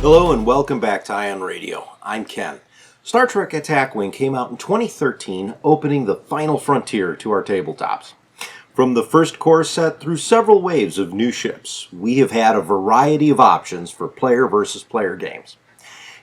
Hello and welcome back to Ion Radio. I'm Ken. Star Trek Attack Wing came out in 2013, opening the final frontier to our tabletops. From the first core set through several waves of new ships, we have had a variety of options for player versus player games.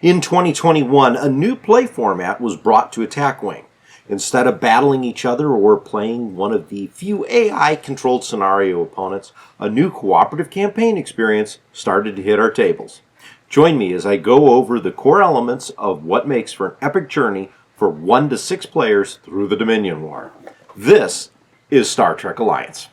In 2021, a new play format was brought to Attack Wing. Instead of battling each other or playing one of the few AI-controlled scenario opponents, a new cooperative campaign experience started to hit our tables. Join me as I go over the core elements of what makes for an epic journey for 1 to 6 players through the Dominion War. This is Star Trek Alliance.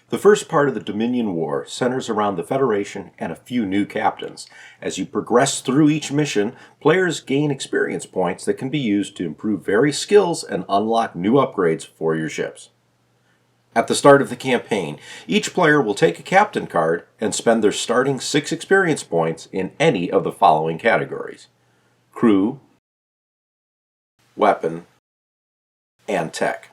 The first part of the Dominion War centers around the Federation and a few new captains. As you progress through each mission, players gain experience points that can be used to improve various skills and unlock new upgrades for your ships. At the start of the campaign, each player will take a captain card and spend their starting 6 experience points in any of the following categories: crew, weapon, and tech.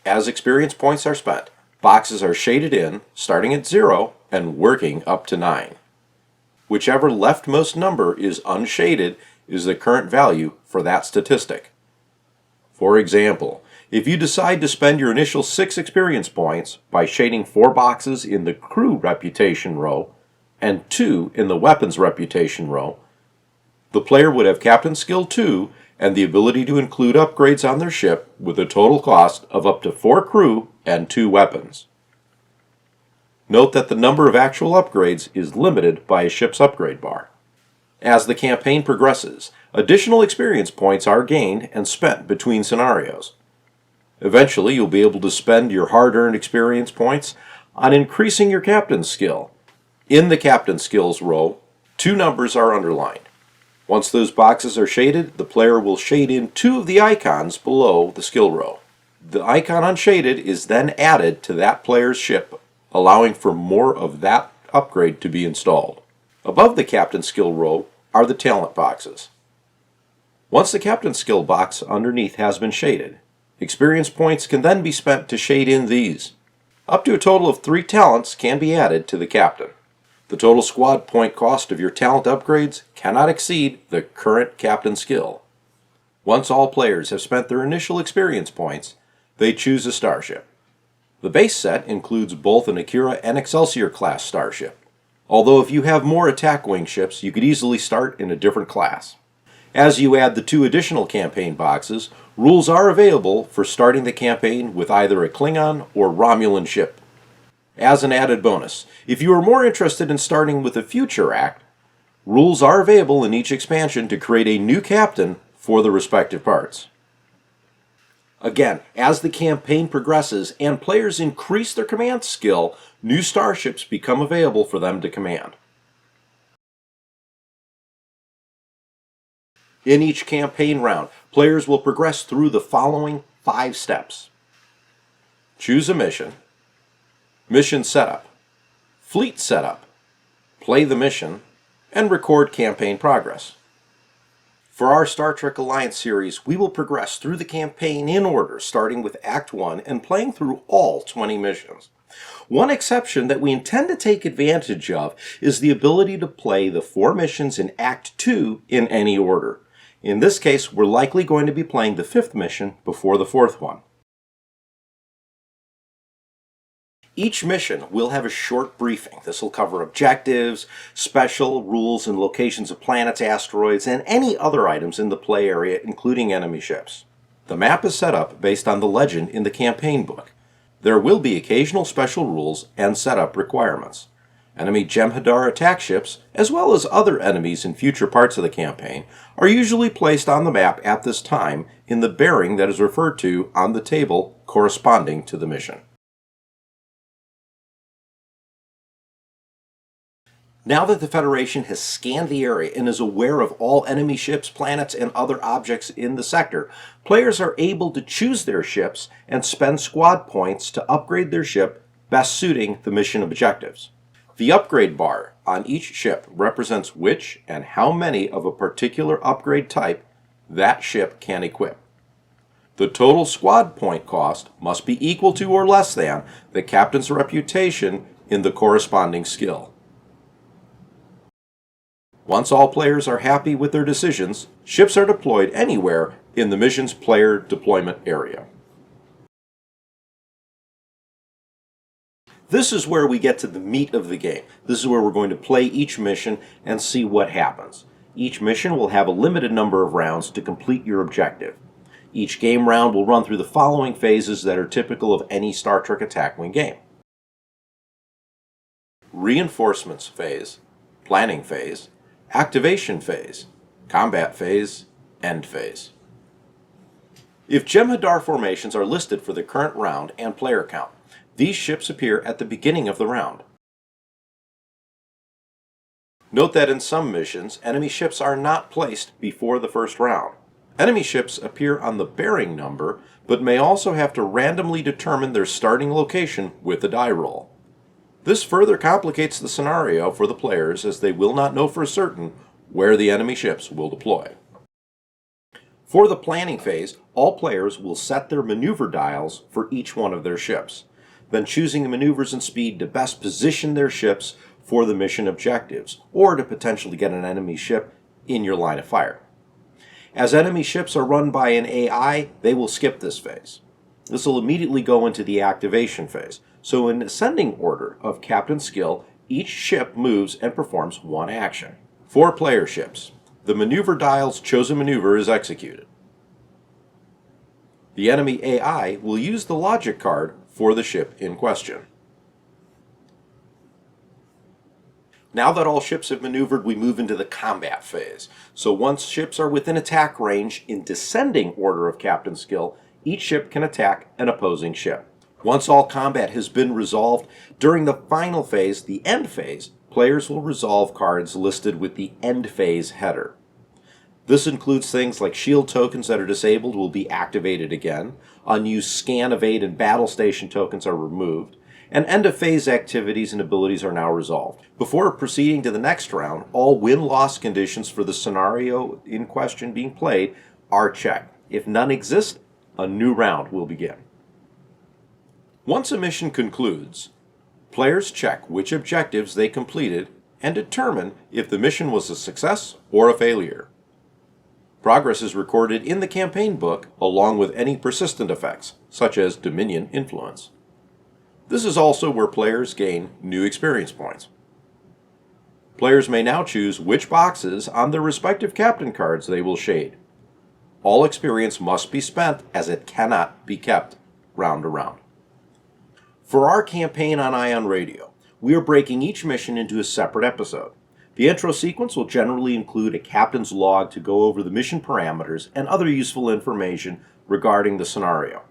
As experience points are spent, boxes are shaded in, starting at 0 and working up to 9. Whichever leftmost number is unshaded is the current value for that statistic. For example, if you decide to spend your initial 6 experience points by shading 4 boxes in the crew reputation row and 2 in the weapons reputation row, the player would have Captain Skill 2 and the ability to include upgrades on their ship with a total cost of up to 4 crew and 2 weapons. Note that the number of actual upgrades is limited by a ship's upgrade bar. As the campaign progresses, additional experience points are gained and spent between scenarios. Eventually, you'll be able to spend your hard-earned experience points on increasing your captain's skill. In the captain skills row, 2 numbers are underlined. Once those boxes are shaded, the player will shade in 2 of the icons below the skill row. The icon unshaded is then added to that player's ship, allowing for more of that upgrade to be installed. Above the captain skill row are the talent boxes. Once the captain skill box underneath has been shaded, experience points can then be spent to shade in these. Up to a total of 3 talents can be added to the captain. The total squad point cost of your talent upgrades cannot exceed the current captain skill. Once all players have spent their initial experience points, they choose a starship. The base set includes both an Akira and Excelsior class starship, although if you have more Attack Wing ships, you could easily start in a different class. As you add the 2 additional campaign boxes, rules are available for starting the campaign with either a Klingon or Romulan ship. As an added bonus, if you are more interested in starting with a future act, rules are available in each expansion to create a new captain for the respective parts. Again, as the campaign progresses and players increase their command skill, new starships become available for them to command. In each campaign round, players will progress through the following 5 steps. Choose a mission. Mission setup, fleet setup, play the mission, and record campaign progress. For our Star Trek Alliance series, we will progress through the campaign in order, starting with Act 1 and playing through all 20 missions. One exception that we intend to take advantage of is the ability to play the 4 missions in Act 2 in any order. In this case, we're likely going to be playing the 5th mission before the 4th one. Each mission will have a short briefing. This will cover objectives, special rules and locations of planets, asteroids, and any other items in the play area, including enemy ships. The map is set up based on the legend in the campaign book. There will be occasional special rules and setup requirements. Enemy Jem'Hadar attack ships, as well as other enemies in future parts of the campaign, are usually placed on the map at this time in the bearing that is referred to on the table corresponding to the mission. Now that the Federation has scanned the area and is aware of all enemy ships, planets, and other objects in the sector, players are able to choose their ships and spend squad points to upgrade their ship, best suiting the mission objectives. The upgrade bar on each ship represents which and how many of a particular upgrade type that ship can equip. The total squad point cost must be equal to or less than the captain's reputation in the corresponding skill. Once all players are happy with their decisions, ships are deployed anywhere in the mission's player deployment area. This is where we get to the meat of the game. This is where we're going to play each mission and see what happens. Each mission will have a limited number of rounds to complete your objective. Each game round will run through the following phases that are typical of any Star Trek Attack Wing game. Reinforcements phase, planning phase, activation phase, combat phase, end phase. If Jem'Hadar formations are listed for the current round and player count, these ships appear at the beginning of the round. Note that in some missions, enemy ships are not placed before the first round. Enemy ships appear on the bearing number, but may also have to randomly determine their starting location with a die roll. This further complicates the scenario for the players, as they will not know for certain where the enemy ships will deploy. For the planning phase, all players will set their maneuver dials for each one of their ships, then choosing the maneuvers and speed to best position their ships for the mission objectives, or to potentially get an enemy ship in your line of fire. As enemy ships are run by an AI, they will skip this phase. This will immediately go into the activation phase. So in ascending order of captain skill, each ship moves and performs one action. For player ships, the maneuver dial's chosen maneuver is executed. The enemy AI will use the logic card for the ship in question. Now that all ships have maneuvered, we move into the combat phase. So once ships are within attack range in descending order of captain skill, each ship can attack an opposing ship. Once all combat has been resolved, during the final phase, the end phase, players will resolve cards listed with the end phase header. This includes things like shield tokens that are disabled will be activated again, unused scan, evade, and battle station tokens are removed, and end of phase activities and abilities are now resolved. Before proceeding to the next round, all win-loss conditions for the scenario in question being played are checked. If none exist, a new round will begin. Once a mission concludes, players check which objectives they completed and determine if the mission was a success or a failure. Progress is recorded in the campaign book along with any persistent effects, such as Dominion influence. This is also where players gain new experience points. Players may now choose which boxes on their respective captain cards they will shade. All experience must be spent, as it cannot be kept round to round. For our campaign on Ion Radio, we are breaking each mission into a separate episode. The intro sequence will generally include a captain's log to go over the mission parameters and other useful information regarding the scenario.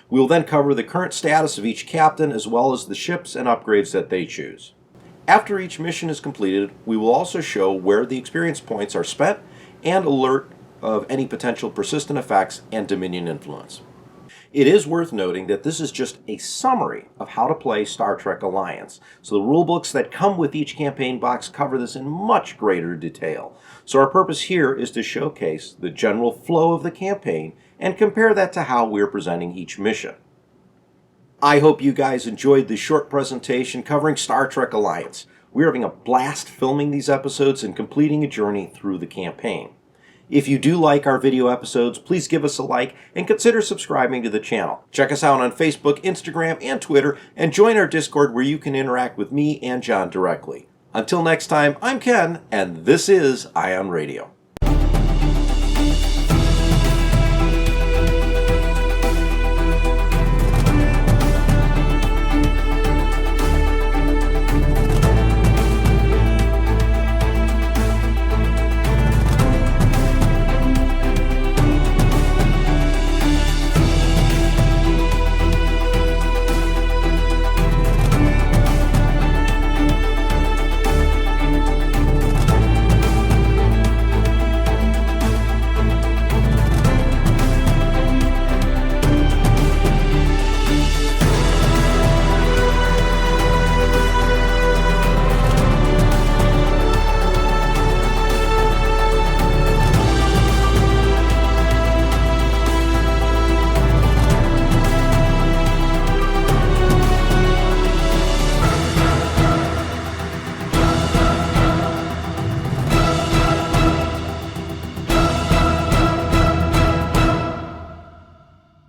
We will then cover the current status of each captain as well as the ships and upgrades that they choose. After each mission is completed, we will also show where the experience points are spent and alert of any potential persistent effects and Dominion influence. It is worth noting that this is just a summary of how to play Star Trek Alliance, so the rulebooks that come with each campaign box cover this in much greater detail. So our purpose here is to showcase the general flow of the campaign and compare that to how we're presenting each mission. I hope you guys enjoyed this short presentation covering Star Trek Alliance. We're having a blast filming these episodes and completing a journey through the campaign. If you do like our video episodes, please give us a like and consider subscribing to the channel. Check us out on Facebook, Instagram, and Twitter, and join our Discord where you can interact with me and John directly. Until next time, I'm Ken, and this is Ion Radio.